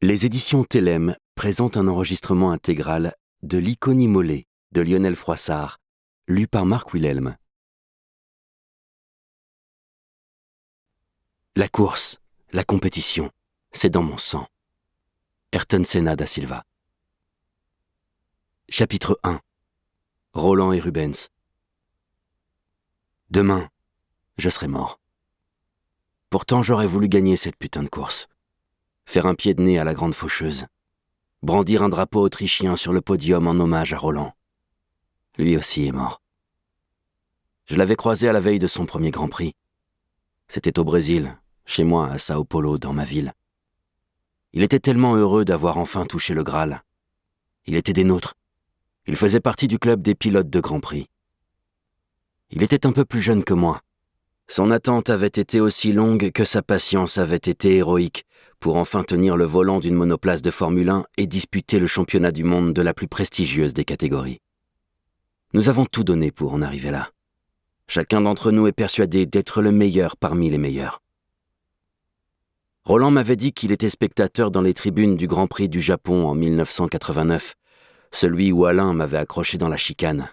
Les éditions Télème présentent un enregistrement intégral de l'Iconie Mollet de Lionel Froissart, lu par Marc Wilhelm. La course, la compétition, c'est dans mon sang. Ayrton Senna da Silva. Chapitre 1. Roland et Rubens. Demain, je serai mort. Pourtant, j'aurais voulu gagner cette putain de course. Faire un pied de nez à la grande faucheuse. Brandir un drapeau autrichien sur le podium en hommage à Roland. Lui aussi est mort. Je l'avais croisé à la veille de son premier Grand Prix. C'était au Brésil, chez moi à Sao Paulo, dans ma ville. Il était tellement heureux d'avoir enfin touché le Graal. Il était des nôtres. Il faisait partie du club des pilotes de Grand Prix. Il était un peu plus jeune que moi. Son attente avait été aussi longue que sa patience avait été héroïque pour enfin tenir le volant d'une monoplace de Formule 1 et disputer le championnat du monde de la plus prestigieuse des catégories. Nous avons tout donné pour en arriver là. Chacun d'entre nous est persuadé d'être le meilleur parmi les meilleurs. Roland m'avait dit qu'il était spectateur dans les tribunes du Grand Prix du Japon en 1989, celui où Alain m'avait accroché dans la chicane.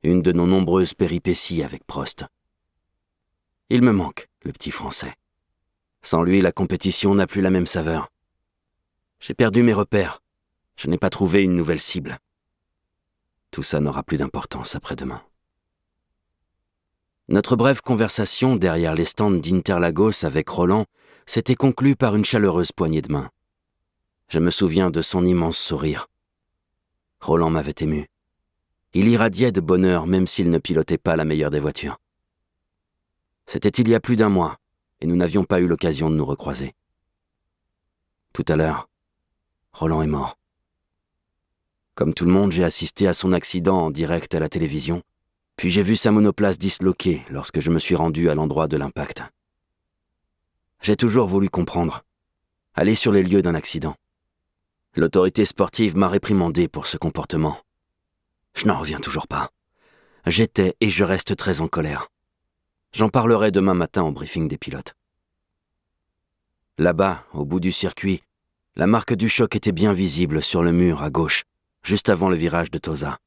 Une de nos nombreuses péripéties avec Prost. Il me manque, le petit Français. Sans lui, la compétition n'a plus la même saveur. J'ai perdu mes repères. Je n'ai pas trouvé une nouvelle cible. Tout ça n'aura plus d'importance après-demain. Notre brève conversation derrière les stands d'Interlagos avec Roland s'était conclue par une chaleureuse poignée de main. Je me souviens de son immense sourire. Roland m'avait ému. Il irradiait de bonheur même s'il ne pilotait pas la meilleure des voitures. C'était il y a plus d'un mois, et nous n'avions pas eu l'occasion de nous recroiser. Tout à l'heure, Roland est mort. Comme tout le monde, j'ai assisté à son accident en direct à la télévision, puis j'ai vu sa monoplace disloquée lorsque je me suis rendu à l'endroit de l'impact. J'ai toujours voulu comprendre, aller sur les lieux d'un accident. L'autorité sportive m'a réprimandé pour ce comportement. Je n'en reviens toujours pas. J'étais et je reste très en colère. J'en parlerai demain matin au briefing des pilotes. Là-bas, au bout du circuit, la marque du choc était bien visible sur le mur à gauche, juste avant le virage de Tosa.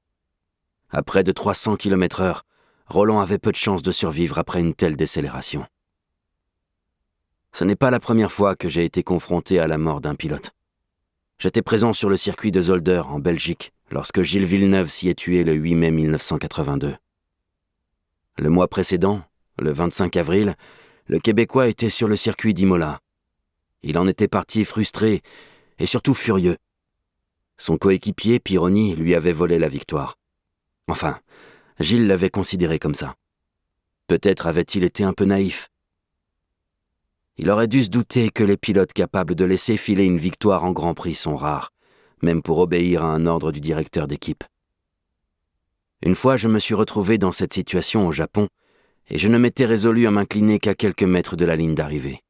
À près de 300 km/h, Roland avait peu de chances de survivre après une telle décélération. Ce n'est pas la première fois que j'ai été confronté à la mort d'un pilote. J'étais présent sur le circuit de Zolder, en Belgique, lorsque Gilles Villeneuve s'y est tué le 8 mai 1982. Le mois précédent, le 25 avril, le Québécois était sur le circuit d'Imola. Il en était parti frustré et surtout furieux. Son coéquipier, Pironi, lui avait volé la victoire. Enfin, Gilles l'avait considéré comme ça. Peut-être avait-il été un peu naïf. Il aurait dû se douter que les pilotes capables de laisser filer une victoire en Grand Prix sont rares, même pour obéir à un ordre du directeur d'équipe. Une fois, je me suis retrouvé dans cette situation au Japon, et je ne m'étais résolu à m'incliner qu'à quelques mètres de la ligne d'arrivée.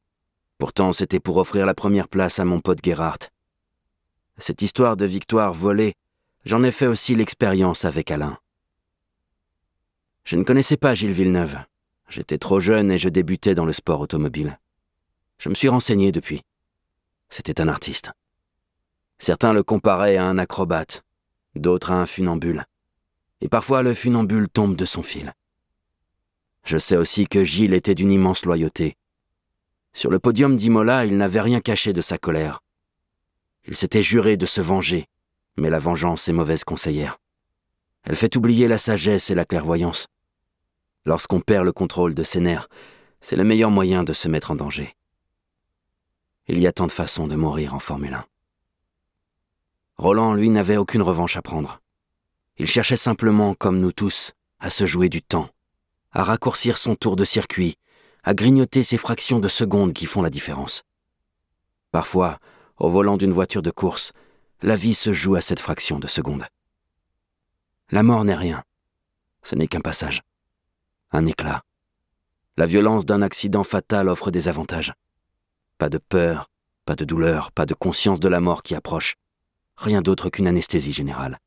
Pourtant, c'était pour offrir la première place à mon pote Gerhardt. Cette histoire de victoire volée, j'en ai fait aussi l'expérience avec Alain. Je ne connaissais pas Gilles Villeneuve. J'étais trop jeune et je débutais dans le sport automobile. Je me suis renseigné depuis. C'était un artiste. Certains le comparaient à un acrobate, d'autres à un funambule. Et parfois, le funambule tombe de son fil. Je sais aussi que Gilles était d'une immense loyauté. Sur le podium d'Imola, il n'avait rien caché de sa colère. Il s'était juré de se venger, mais la vengeance est mauvaise conseillère. Elle fait oublier la sagesse et la clairvoyance. Lorsqu'on perd le contrôle de ses nerfs, c'est le meilleur moyen de se mettre en danger. Il y a tant de façons de mourir en Formule 1. Roland, lui, n'avait aucune revanche à prendre. Il cherchait simplement, comme nous tous, à se jouer du temps, à raccourcir son tour de circuit, à grignoter ces fractions de secondes qui font la différence. Parfois, au volant d'une voiture de course, la vie se joue à cette fraction de seconde. La mort n'est rien. Ce n'est qu'un passage. Un éclat. La violence d'un accident fatal offre des avantages. Pas de peur, pas de douleur, pas de conscience de la mort qui approche. Rien d'autre qu'une anesthésie générale.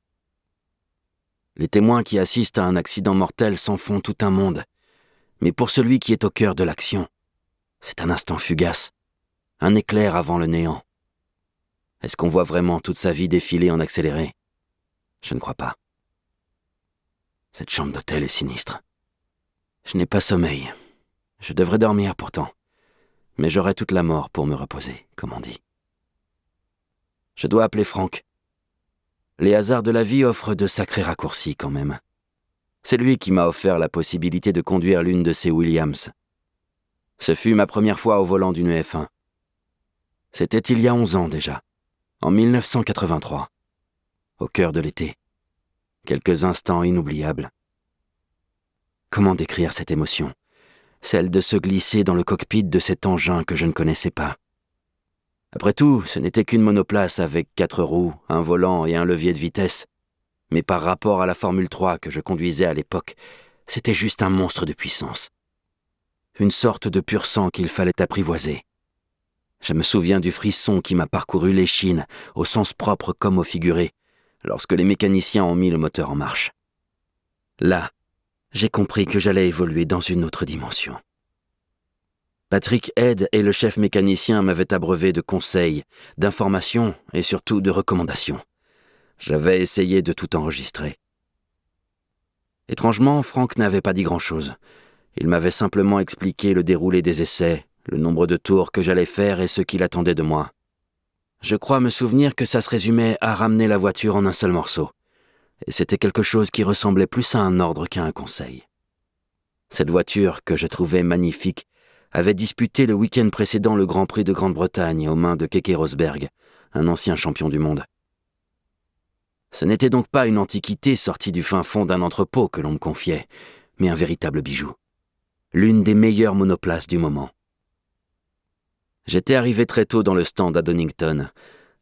Les témoins qui assistent à un accident mortel s'en font tout un monde. Mais pour celui qui est au cœur de l'action, c'est un instant fugace, un éclair avant le néant. Est-ce qu'on voit vraiment toute sa vie défiler en accéléré? Je ne crois pas. Cette chambre d'hôtel est sinistre. Je n'ai pas sommeil. Je devrais dormir pourtant. Mais j'aurai toute la mort pour me reposer, comme on dit. Je dois appeler Frank. Les hasards de la vie offrent de sacrés raccourcis quand même. C'est lui qui m'a offert la possibilité de conduire l'une de ces Williams. Ce fut ma première fois au volant d'une F1. C'était il y a 11 ans déjà, en 1983, au cœur de l'été. Quelques instants inoubliables. Comment décrire cette émotion? Celle de se glisser dans le cockpit de cet engin que je ne connaissais pas. Après tout, ce n'était qu'une monoplace avec 4 roues, un volant et un levier de vitesse. Mais par rapport à la Formule 3 que je conduisais à l'époque, c'était juste un monstre de puissance. Une sorte de pur sang qu'il fallait apprivoiser. Je me souviens du frisson qui m'a parcouru l'échine, au sens propre comme au figuré, lorsque les mécaniciens ont mis le moteur en marche. Là, j'ai compris que j'allais évoluer dans une autre dimension. Patrick Head et le chef mécanicien m'avaient abreuvé de conseils, d'informations et surtout de recommandations. J'avais essayé de tout enregistrer. Étrangement, Frank n'avait pas dit grand-chose. Il m'avait simplement expliqué le déroulé des essais, le nombre de tours que j'allais faire et ce qu'il attendait de moi. Je crois me souvenir que ça se résumait à ramener la voiture en un seul morceau. Et c'était quelque chose qui ressemblait plus à un ordre qu'à un conseil. Cette voiture, que je trouvais magnifique, avait disputé le week-end précédent le Grand Prix de Grande-Bretagne aux mains de Keke Rosberg, un ancien champion du monde. Ce n'était donc pas une antiquité sortie du fin fond d'un entrepôt que l'on me confiait, mais un véritable bijou. L'une des meilleures monoplaces du moment. J'étais arrivé très tôt dans le stand à Donington,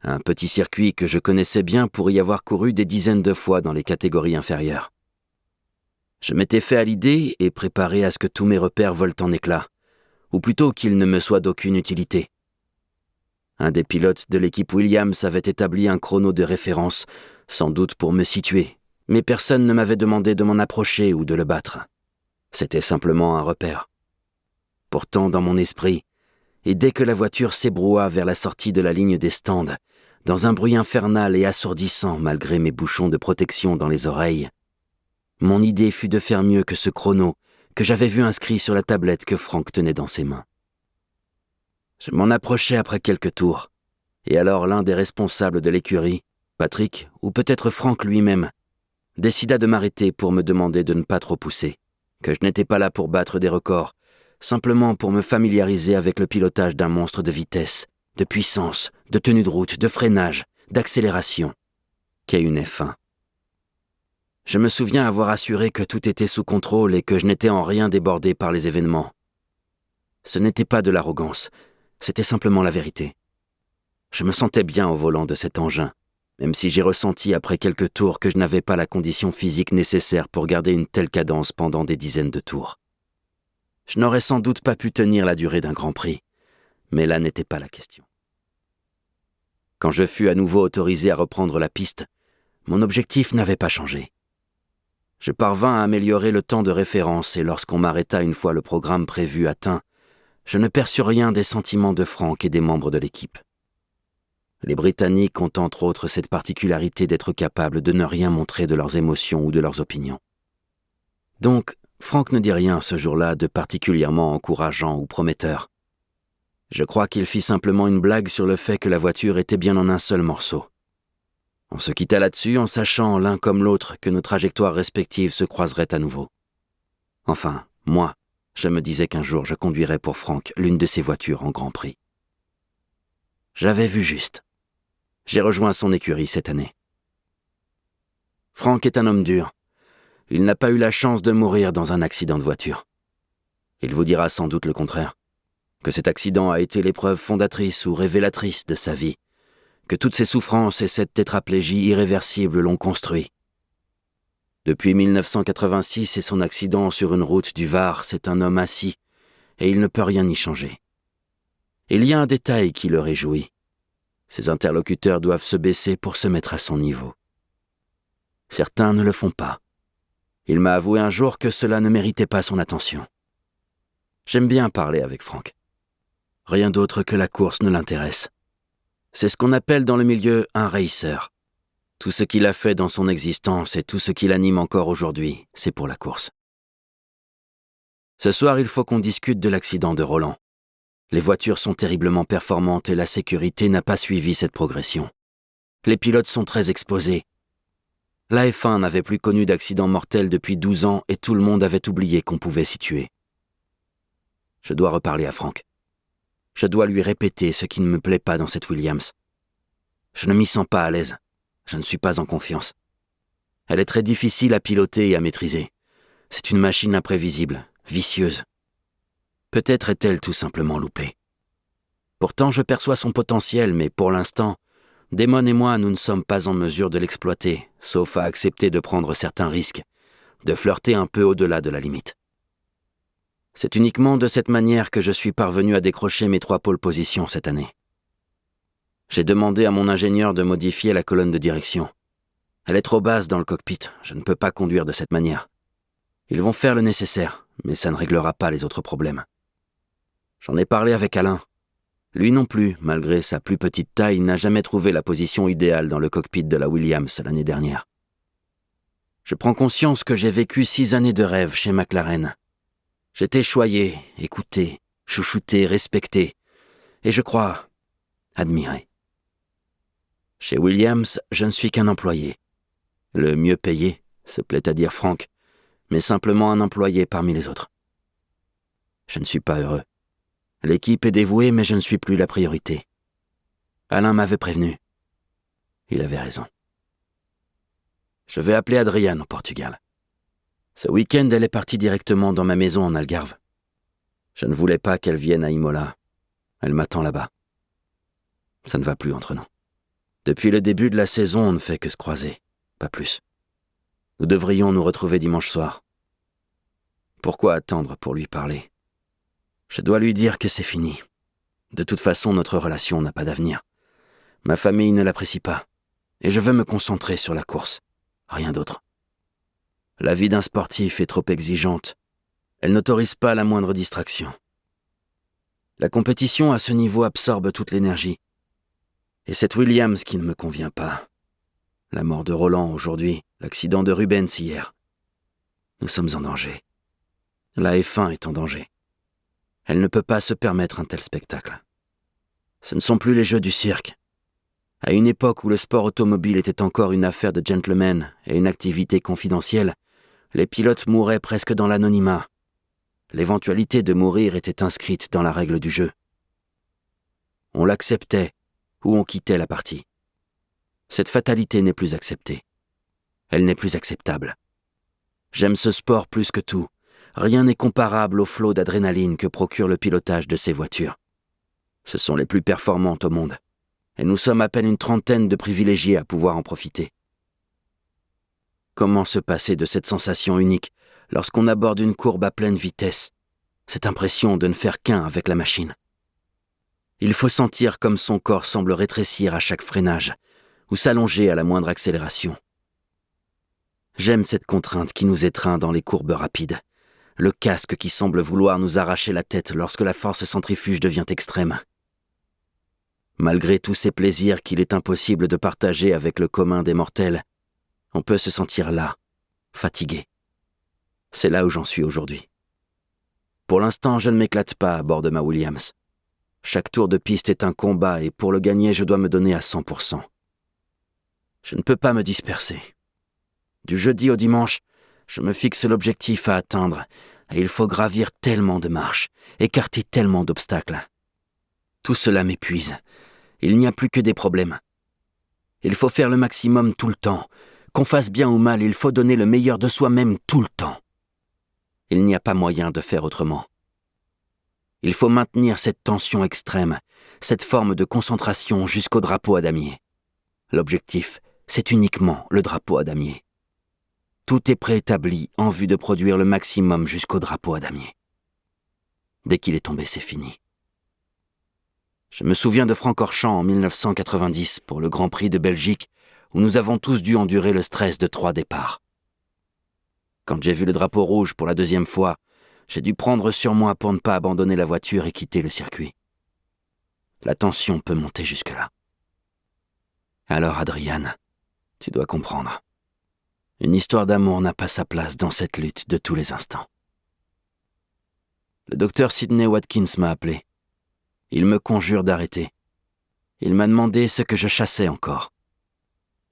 un petit circuit que je connaissais bien pour y avoir couru des dizaines de fois dans les catégories inférieures. Je m'étais fait à l'idée et préparé à ce que tous mes repères volent en éclats, ou plutôt qu'ils ne me soient d'aucune utilité. Un des pilotes de l'équipe Williams avait établi un chrono de référence, sans doute pour me situer, mais personne ne m'avait demandé de m'en approcher ou de le battre. C'était simplement un repère. Pourtant, dans mon esprit, et dès que la voiture s'ébroua vers la sortie de la ligne des stands, dans un bruit infernal et assourdissant malgré mes bouchons de protection dans les oreilles, mon idée fut de faire mieux que ce chrono que j'avais vu inscrit sur la tablette que Frank tenait dans ses mains. Je m'en approchai après quelques tours, et alors l'un des responsables de l'écurie, Patrick, ou peut-être Frank lui-même, décida de m'arrêter pour me demander de ne pas trop pousser, que je n'étais pas là pour battre des records, simplement pour me familiariser avec le pilotage d'un monstre de vitesse, de puissance, de tenue de route, de freinage, d'accélération, qu'est une F1. Je me souviens avoir assuré que tout était sous contrôle et que je n'étais en rien débordé par les événements. Ce n'était pas de l'arrogance, c'était simplement la vérité. Je me sentais bien au volant de cet engin, même si j'ai ressenti après quelques tours que je n'avais pas la condition physique nécessaire pour garder une telle cadence pendant des dizaines de tours. Je n'aurais sans doute pas pu tenir la durée d'un Grand Prix, mais là n'était pas la question. Quand je fus à nouveau autorisé à reprendre la piste, mon objectif n'avait pas changé. Je parvins à améliorer le temps de référence et lorsqu'on m'arrêta une fois le programme prévu atteint, je ne perçus rien des sentiments de Frank et des membres de l'équipe. Les Britanniques ont entre autres cette particularité d'être capables de ne rien montrer de leurs émotions ou de leurs opinions. Donc, Frank ne dit rien ce jour-là de particulièrement encourageant ou prometteur. Je crois qu'il fit simplement une blague sur le fait que la voiture était bien en un seul morceau. On se quitta là-dessus en sachant l'un comme l'autre que nos trajectoires respectives se croiseraient à nouveau. Enfin, moi, je me disais qu'un jour je conduirais pour Frank l'une de ses voitures en Grand Prix. J'avais vu juste. J'ai rejoint son écurie cette année. Frank est un homme dur. Il n'a pas eu la chance de mourir dans un accident de voiture. Il vous dira sans doute le contraire, que cet accident a été l'épreuve fondatrice ou révélatrice de sa vie, que toutes ses souffrances et cette tétraplégie irréversible l'ont construit. Depuis 1986 et son accident sur une route du Var, c'est un homme assis, et il ne peut rien y changer. Il y a un détail qui le réjouit. Ses interlocuteurs doivent se baisser pour se mettre à son niveau. Certains ne le font pas. Il m'a avoué un jour que cela ne méritait pas son attention. J'aime bien parler avec Frank. Rien d'autre que la course ne l'intéresse. C'est ce qu'on appelle dans le milieu un racer. Tout ce qu'il a fait dans son existence et tout ce qui l'anime encore aujourd'hui, c'est pour la course. Ce soir, il faut qu'on discute de l'accident de Roland. Les voitures sont terriblement performantes et la sécurité n'a pas suivi cette progression. Les pilotes sont très exposés. La F1 n'avait plus connu d'accident mortel depuis 12 ans et tout le monde avait oublié qu'on pouvait s'y tuer. Je dois reparler à Frank. Je dois lui répéter ce qui ne me plaît pas dans cette Williams. Je ne m'y sens pas à l'aise. Je ne suis pas en confiance. Elle est très difficile à piloter et à maîtriser. C'est une machine imprévisible, vicieuse. Peut-être est-elle tout simplement loupée. Pourtant, je perçois son potentiel, mais pour l'instant, Damon et moi, nous ne sommes pas en mesure de l'exploiter, sauf à accepter de prendre certains risques, de flirter un peu au-delà de la limite. C'est uniquement de cette manière que je suis parvenu à décrocher mes 3 pôles positions cette année. J'ai demandé à mon ingénieur de modifier la colonne de direction. Elle est trop basse dans le cockpit, je ne peux pas conduire de cette manière. Ils vont faire le nécessaire, mais ça ne réglera pas les autres problèmes. J'en ai parlé avec Alain. Lui non plus, malgré sa plus petite taille, n'a jamais trouvé la position idéale dans le cockpit de la Williams l'année dernière. Je prends conscience que j'ai vécu 6 années de rêve chez McLaren. J'étais choyé, écouté, chouchouté, respecté, et je crois admiré. Chez Williams, je ne suis qu'un employé. Le mieux payé, se plaît à dire Frank, mais simplement un employé parmi les autres. Je ne suis pas heureux. L'équipe est dévouée, mais je ne suis plus la priorité. Alain m'avait prévenu. Il avait raison. Je vais appeler Adriane au Portugal. Ce week-end, elle est partie directement dans ma maison en Algarve. Je ne voulais pas qu'elle vienne à Imola. Elle m'attend là-bas. Ça ne va plus entre nous. Depuis le début de la saison, on ne fait que se croiser, pas plus. Nous devrions nous retrouver dimanche soir. Pourquoi attendre pour lui parler ? Je dois lui dire que c'est fini. De toute façon, notre relation n'a pas d'avenir. Ma famille ne l'apprécie pas, et je veux me concentrer sur la course, rien d'autre. La vie d'un sportif est trop exigeante. Elle n'autorise pas la moindre distraction. La compétition à ce niveau absorbe toute l'énergie. Et cette Williams qui ne me convient pas. La mort de Roland aujourd'hui, l'accident de Rubens hier. Nous sommes en danger. La F1 est en danger. Elle ne peut pas se permettre un tel spectacle. Ce ne sont plus les jeux du cirque. À une époque où le sport automobile était encore une affaire de gentlemen et une activité confidentielle, les pilotes mouraient presque dans l'anonymat. L'éventualité de mourir était inscrite dans la règle du jeu. On l'acceptait ou on quittait la partie. Cette fatalité n'est plus acceptée. Elle n'est plus acceptable. J'aime ce sport plus que tout. Rien n'est comparable au flot d'adrénaline que procure le pilotage de ces voitures. Ce sont les plus performantes au monde, et nous sommes à peine une trentaine de privilégiés à pouvoir en profiter. Comment se passer de cette sensation unique lorsqu'on aborde une courbe à pleine vitesse, cette impression de ne faire qu'un avec la machine? Il faut sentir comme son corps semble rétrécir à chaque freinage, ou s'allonger à la moindre accélération. J'aime cette contrainte qui nous étreint dans les courbes rapides, le casque qui semble vouloir nous arracher la tête lorsque la force centrifuge devient extrême. Malgré tous ces plaisirs qu'il est impossible de partager avec le commun des mortels, on peut se sentir las, fatigué. C'est là où j'en suis aujourd'hui. Pour l'instant, je ne m'éclate pas à bord de ma Williams. Chaque tour de piste est un combat et pour le gagner, je dois me donner à 100%. Je ne peux pas me disperser. Du jeudi au dimanche, je me fixe l'objectif à atteindre et il faut gravir tellement de marches, écarter tellement d'obstacles. Tout cela m'épuise. Il n'y a plus que des problèmes. Il faut faire le maximum tout le temps. Qu'on fasse bien ou mal, il faut donner le meilleur de soi-même tout le temps. Il n'y a pas moyen de faire autrement. Il faut maintenir cette tension extrême, cette forme de concentration jusqu'au drapeau à damier. L'objectif, c'est uniquement le drapeau à damier. Tout est préétabli en vue de produire le maximum jusqu'au drapeau à damier. Dès qu'il est tombé, c'est fini. Je me souviens de Francorchamps en 1990 pour le Grand Prix de Belgique où nous avons tous dû endurer le stress de 3 départs. Quand j'ai vu le drapeau rouge pour la 2e fois, j'ai dû prendre sur moi pour ne pas abandonner la voiture et quitter le circuit. La tension peut monter jusque-là. Alors, Adrian, tu dois comprendre. Une histoire d'amour n'a pas sa place dans cette lutte de tous les instants. Le docteur Sidney Watkins m'a appelé. Il me conjure d'arrêter. Il m'a demandé ce que je chassais encore.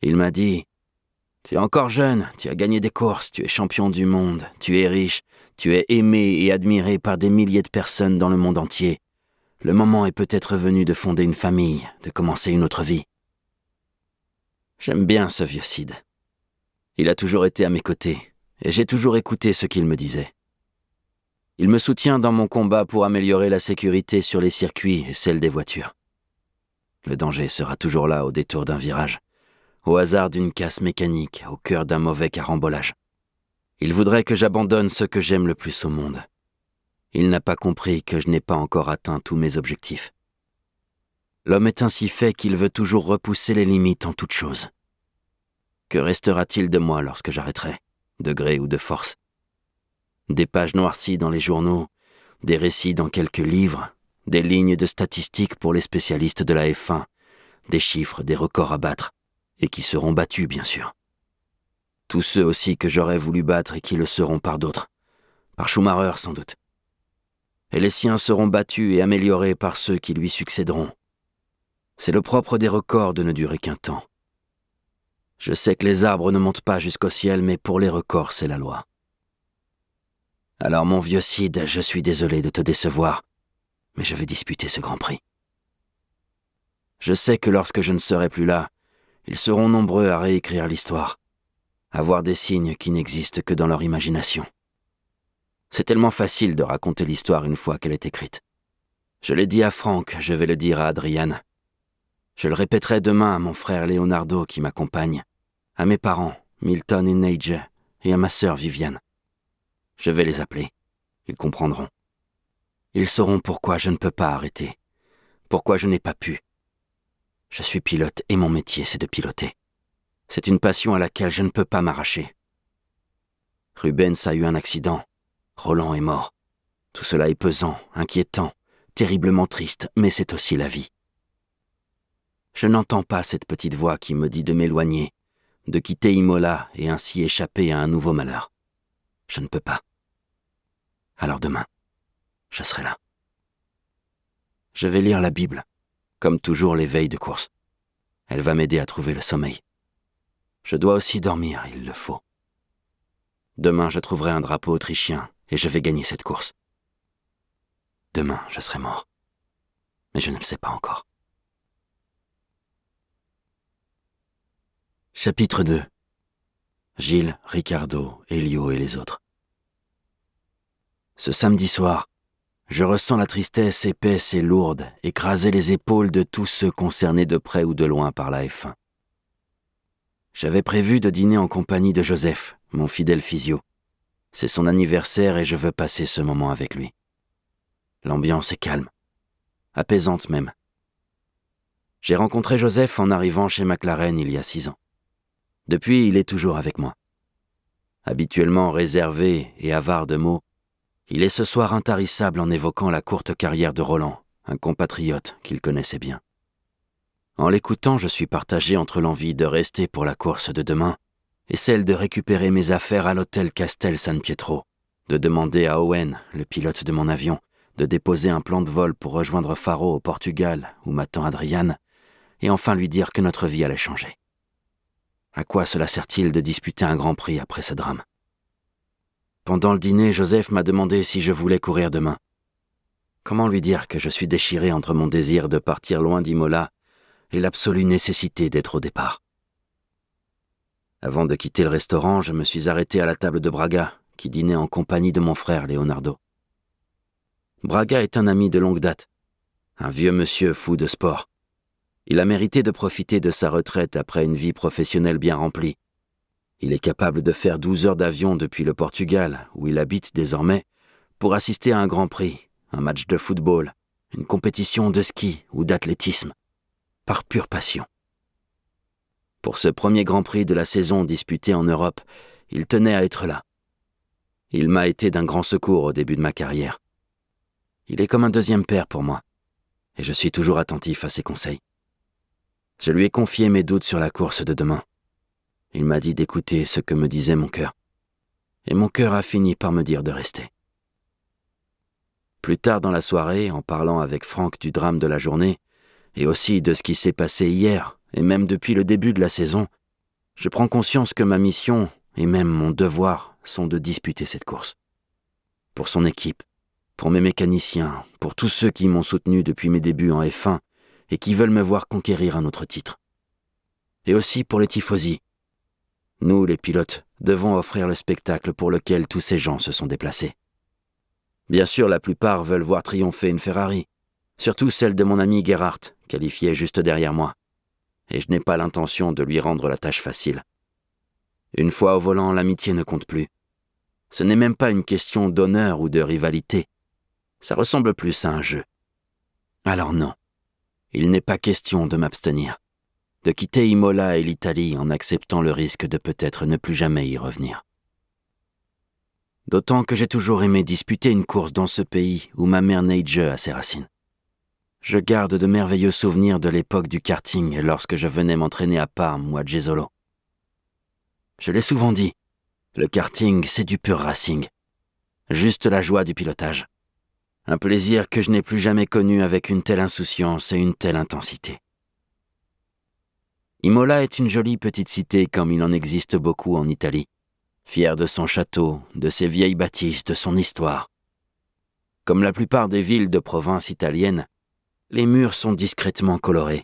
Il m'a dit « Tu es encore jeune, tu as gagné des courses, tu es champion du monde, tu es riche, tu es aimé et admiré par des milliers de personnes dans le monde entier. Le moment est peut-être venu de fonder une famille, de commencer une autre vie. » J'aime bien ce vieux Sid. Il a toujours été à mes côtés, et j'ai toujours écouté ce qu'il me disait. Il me soutient dans mon combat pour améliorer la sécurité sur les circuits et celle des voitures. Le danger sera toujours là au détour d'un virage, au hasard d'une casse mécanique, au cœur d'un mauvais carambolage. Il voudrait que j'abandonne ce que j'aime le plus au monde. Il n'a pas compris que je n'ai pas encore atteint tous mes objectifs. L'homme est ainsi fait qu'il veut toujours repousser les limites en toute chose. Que restera-t-il de moi lorsque j'arrêterai, de gré ou de force? Des pages noircies dans les journaux, des récits dans quelques livres, des lignes de statistiques pour les spécialistes de la F1, des chiffres, des records à battre, et qui seront battus, bien sûr. Tous ceux aussi que j'aurais voulu battre et qui le seront par d'autres, par Schumacher sans doute. Et les siens seront battus et améliorés par ceux qui lui succéderont. C'est le propre des records de ne durer qu'un temps. Je sais que les arbres ne montent pas jusqu'au ciel, mais pour les records, c'est la loi. Alors mon vieux Sid, je suis désolé de te décevoir, mais je vais disputer ce Grand Prix. Je sais que lorsque je ne serai plus là, ils seront nombreux à réécrire l'histoire, à voir des signes qui n'existent que dans leur imagination. C'est tellement facile de raconter l'histoire une fois qu'elle est écrite. Je l'ai dit à Frank, je vais le dire à Adrian. Je le répéterai demain à mon frère Leonardo qui m'accompagne, à mes parents, Milton et Neige, et à ma sœur Viviane. Je vais les appeler. Ils comprendront. Ils sauront pourquoi je ne peux pas arrêter, pourquoi je n'ai pas pu. Je suis pilote et mon métier, c'est de piloter. C'est une passion à laquelle je ne peux pas m'arracher. Rubens a eu un accident. Roland est mort. Tout cela est pesant, inquiétant, terriblement triste, mais c'est aussi la vie. Je n'entends pas cette petite voix qui me dit de m'éloigner, de quitter Imola et ainsi échapper à un nouveau malheur. Je ne peux pas. Alors demain, je serai là. Je vais lire la Bible, comme toujours les veilles de course. Elle va m'aider à trouver le sommeil. Je dois aussi dormir, il le faut. Demain, je trouverai un drapeau autrichien et je vais gagner cette course. Demain, je serai mort. Mais je ne le sais pas encore. Chapitre 2. Gilles, Ricardo, Elio et les autres. Ce samedi soir, je ressens la tristesse épaisse et lourde écraser les épaules de tous ceux concernés de près ou de loin par la F1. J'avais prévu de dîner en compagnie de Joseph, mon fidèle physio. C'est son anniversaire et je veux passer ce moment avec lui. L'ambiance est calme, apaisante même. J'ai rencontré Joseph en arrivant chez McLaren il y a 6 ans. Depuis, il est toujours avec moi. Habituellement réservé et avare de mots, il est ce soir intarissable en évoquant la courte carrière de Roland, un compatriote qu'il connaissait bien. En l'écoutant, je suis partagé entre l'envie de rester pour la course de demain et celle de récupérer mes affaires à l'hôtel Castel San Pietro, de demander à Owen, le pilote de mon avion, de déposer un plan de vol pour rejoindre Faro au Portugal, où m'attend Adrian, et enfin lui dire que notre vie allait changer. À quoi cela sert-il de disputer un Grand Prix après ce drame? Pendant le dîner, Joseph m'a demandé si je voulais courir demain. Comment lui dire que je suis déchiré entre mon désir de partir loin d'Imola et l'absolue nécessité d'être au départ? Avant de quitter le restaurant, je me suis arrêté à la table de Braga, qui dînait en compagnie de mon frère Leonardo. Braga est un ami de longue date, un vieux monsieur fou de sport. Il a mérité de profiter de sa retraite après une vie professionnelle bien remplie. Il est capable de faire 12 heures d'avion depuis le Portugal, où il habite désormais, pour assister à un Grand Prix, un match de football, une compétition de ski ou d'athlétisme, par pure passion. Pour ce premier Grand Prix de la saison disputé en Europe, il tenait à être là. Il m'a été d'un grand secours au début de ma carrière. Il est comme un deuxième père pour moi, et je suis toujours attentif à ses conseils. Je lui ai confié mes doutes sur la course de demain. Il m'a dit d'écouter ce que me disait mon cœur. Et mon cœur a fini par me dire de rester. Plus tard dans la soirée, en parlant avec Franck du drame de la journée, et aussi de ce qui s'est passé hier, et même depuis le début de la saison, je prends conscience que ma mission, et même mon devoir, sont de disputer cette course. Pour son équipe, pour mes mécaniciens, pour tous ceux qui m'ont soutenu depuis mes débuts en F1 et qui veulent me voir conquérir un autre titre. Et aussi pour les tifosi. Nous, les pilotes, devons offrir le spectacle pour lequel tous ces gens se sont déplacés. Bien sûr, la plupart veulent voir triompher une Ferrari, surtout celle de mon ami Gerhardt, qualifié juste derrière moi. Et je n'ai pas l'intention de lui rendre la tâche facile. Une fois au volant, l'amitié ne compte plus. Ce n'est même pas une question d'honneur ou de rivalité. Ça ressemble plus à un jeu. Alors non, il n'est pas question de m'abstenir, de quitter Imola et l'Italie en acceptant le risque de peut-être ne plus jamais y revenir. D'autant que j'ai toujours aimé disputer une course dans ce pays où ma mère Neige a ses racines. Je garde de merveilleux souvenirs de l'époque du karting lorsque je venais m'entraîner à Parme ou à Jesolo. Je l'ai souvent dit, le karting, c'est du pur racing. Juste la joie du pilotage. Un plaisir que je n'ai plus jamais connu avec une telle insouciance et une telle intensité. Imola est une jolie petite cité comme il en existe beaucoup en Italie, fière de son château, de ses vieilles bâtisses, de son histoire. Comme la plupart des villes de province italiennes, les murs sont discrètement colorés.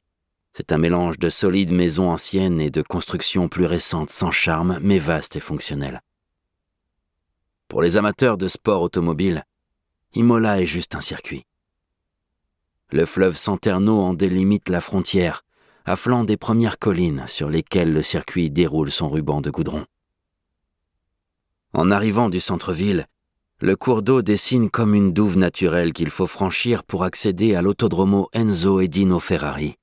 C'est un mélange de solides maisons anciennes et de constructions plus récentes sans charme, mais vastes et fonctionnelles. Pour les amateurs de sport automobile, Imola est juste un circuit. Le fleuve Santerno en délimite la frontière, à flanc des premières collines sur lesquelles le circuit déroule son ruban de goudron. En arrivant du centre-ville, le cours d'eau dessine comme une douve naturelle qu'il faut franchir pour accéder à l'autodromo Enzo e Dino Ferrari,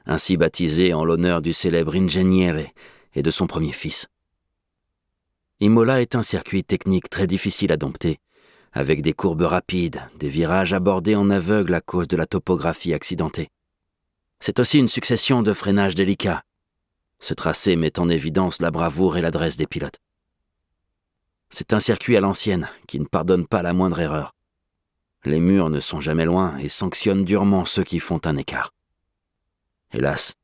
ainsi baptisé en l'honneur du célèbre ingénieur et de son premier fils. Imola est un circuit technique très difficile à dompter, avec des courbes rapides, des virages abordés en aveugle à cause de la topographie accidentée. C'est aussi une succession de freinages délicats. Ce tracé met en évidence la bravoure et l'adresse des pilotes. C'est un circuit à l'ancienne, qui ne pardonne pas la moindre erreur. Les murs ne sont jamais loin et sanctionnent durement ceux qui font un écart. Hélas,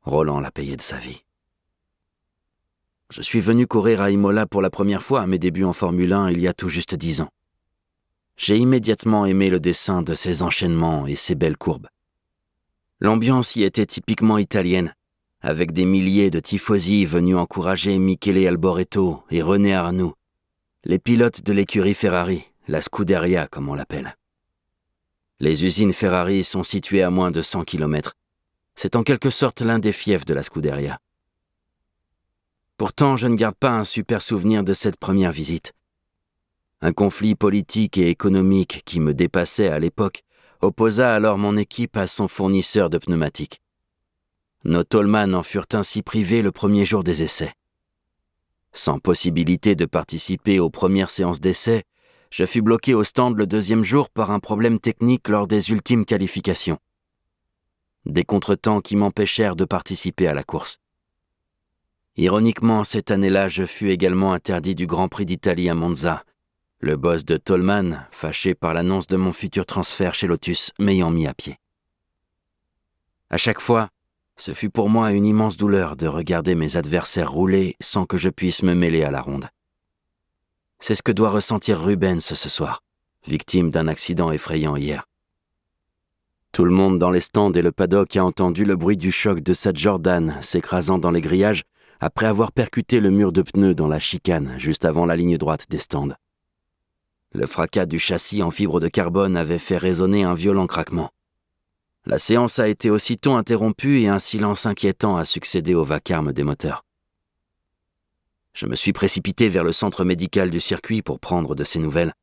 Roland l'a payé de sa vie. Je suis venu courir à Imola pour la première fois à mes débuts en Formule 1 il y a tout juste 10 ans. J'ai immédiatement aimé le dessin de ces enchaînements et ces belles courbes. L'ambiance y était typiquement italienne, avec des milliers de tifosi venus encourager Michele Alboreto et René Arnoux, les pilotes de l'écurie Ferrari, la Scuderia comme on l'appelle. Les usines Ferrari sont situées à moins de 100 km. C'est en quelque sorte l'un des fiefs de la Scuderia. Pourtant, je ne garde pas un super souvenir de cette première visite. Un conflit politique et économique qui me dépassait à l'époque opposa alors mon équipe à son fournisseur de pneumatiques. Nos Tollman en furent ainsi privés le premier jour des essais. Sans possibilité de participer aux premières séances d'essais, je fus bloqué au stand le deuxième jour par un problème technique lors des ultimes qualifications. Des contretemps qui m'empêchèrent de participer à la course. Ironiquement, cette année-là, je fus également interdit du Grand Prix d'Italie à Monza, le boss de Tollman, fâché par l'annonce de mon futur transfert chez Lotus, m'ayant mis à pied. À chaque fois, ce fut pour moi une immense douleur de regarder mes adversaires rouler sans que je puisse me mêler à la ronde. C'est ce que doit ressentir Rubens ce soir, victime d'un accident effrayant hier. Tout le monde dans les stands et le paddock a entendu le bruit du choc de sa Jordan s'écrasant dans les grillages après avoir percuté le mur de pneus dans la chicane juste avant la ligne droite des stands. Le fracas du châssis en fibre de carbone avait fait résonner un violent craquement. La séance a été aussitôt interrompue et un silence inquiétant a succédé au vacarme des moteurs. Je me suis précipité vers le centre médical du circuit pour prendre de ses nouvelles.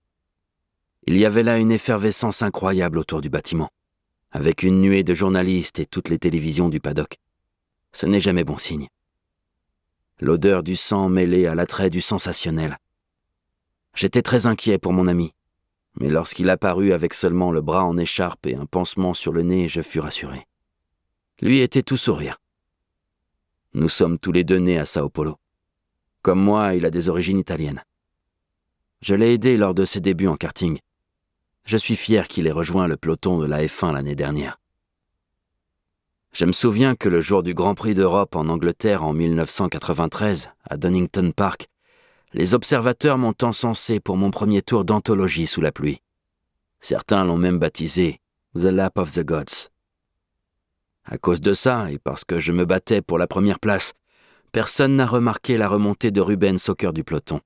Il y avait là une effervescence incroyable autour du bâtiment, avec une nuée de journalistes et toutes les télévisions du paddock. Ce n'est jamais bon signe. L'odeur du sang mêlée à l'attrait du sensationnel. J'étais très inquiet pour mon ami, mais lorsqu'il apparut avec seulement le bras en écharpe et un pansement sur le nez, je fus rassuré. Lui était tout sourire, Nous sommes tous les deux nés à Sao Paulo. Comme moi, il a des origines italiennes. Je l'ai aidé lors de ses débuts en karting. Je suis fier qu'il ait rejoint le peloton de la F1 l'année dernière. Je me souviens que le jour du Grand Prix d'Europe en Angleterre en 1993, à Donington Park, les observateurs m'ont encensé pour mon premier tour d'anthologie sous la pluie. Certains l'ont même baptisé « The Lap of the Gods ». À cause de ça, et parce que je me battais pour la première place, personne n'a remarqué la remontée de Rubens au cœur du peloton.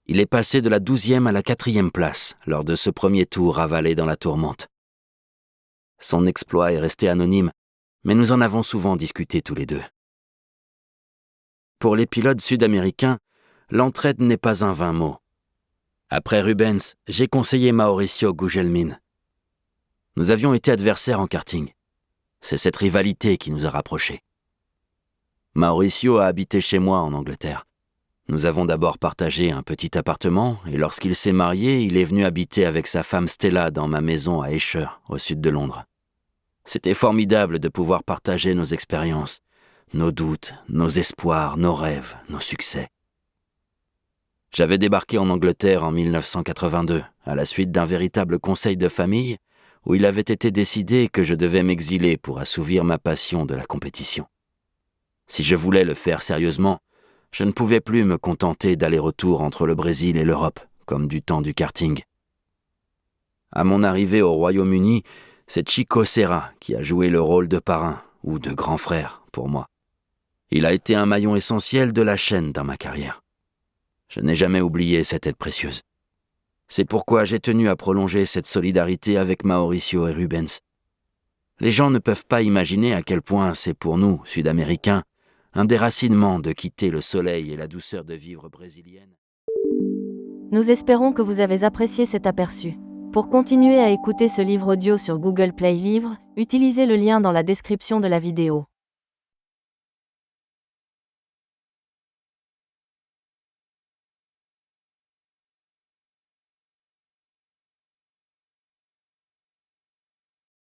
Il est passé de la 12e à la 4e place lors de ce premier tour avalé dans la tourmente. Son exploit est resté anonyme, mais nous en avons souvent discuté tous les deux. Pour les pilotes sud-américains, l'entraide n'est pas un vain mot. Après Rubens, j'ai conseillé Mauricio Gugelmin. Nous avions été adversaires en karting. C'est cette rivalité qui nous a rapprochés. Mauricio a habité chez moi en Angleterre. Nous avons d'abord partagé un petit appartement et lorsqu'il s'est marié, il est venu habiter avec sa femme Stella dans ma maison à Esher, au sud de Londres. C'était formidable de pouvoir partager nos expériences, nos doutes, nos espoirs, nos rêves, nos succès. J'avais débarqué en Angleterre en 1982, à la suite d'un véritable conseil de famille où il avait été décidé que je devais m'exiler pour assouvir ma passion de la compétition. Si je voulais le faire sérieusement, je ne pouvais plus me contenter d'aller-retour entre le Brésil et l'Europe, comme du temps du karting. À mon arrivée au Royaume-Uni, c'est Chico Serra qui a joué le rôle de parrain, ou de grand frère, pour moi. Il a été un maillon essentiel de la chaîne dans ma carrière. Je n'ai jamais oublié cette aide précieuse. C'est pourquoi j'ai tenu à prolonger cette solidarité avec Mauricio et Rubens. Les gens ne peuvent pas imaginer à quel point c'est pour nous, Sud-Américains, un déracinement de quitter le soleil et la douceur de vivre brésilienne. Nous espérons que vous avez apprécié cet aperçu. Pour continuer à écouter ce livre audio sur Google Play Livres, utilisez le lien dans la description de la vidéo.